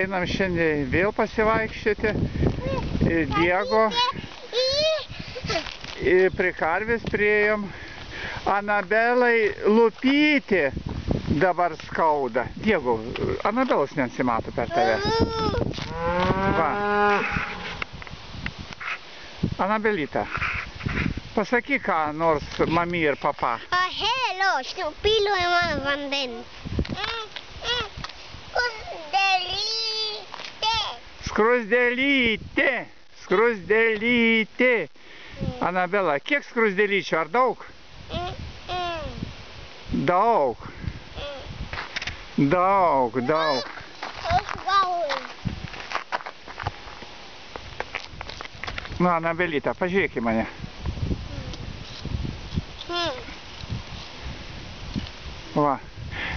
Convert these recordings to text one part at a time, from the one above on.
Einam šiandien vėl pasivaikščioti. Diego. Prie karvės priėjom. Anabelai lūpyti dabar skauda. Diego, Anabelos nesimato per tave. Va. Anabelita, pasakyk ką nors mami ir papa. Hello, pilu į mano vandenį. Skruzdėlytė. Skruzdėlytė. Anabela, kiek skruzdėlyčių? Ar daug? Daug. Daug. Na, Anabelita, pažiūrėk į mane. Va.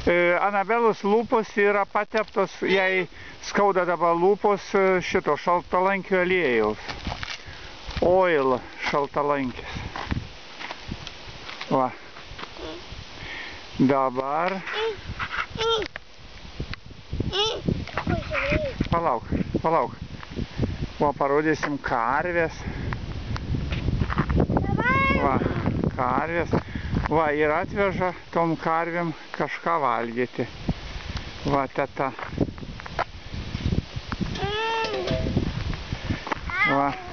Anabelos lūpos yra pateptos, jai skauda dabar lūpos šito šaltalankio aliejaus. Oil šaltalankis. Va. Dabar. Palauk. Va, parodysim karvės. Va, karvės. Va, ir atveža tom karvėm kažką valgyti. Va, teta. Va.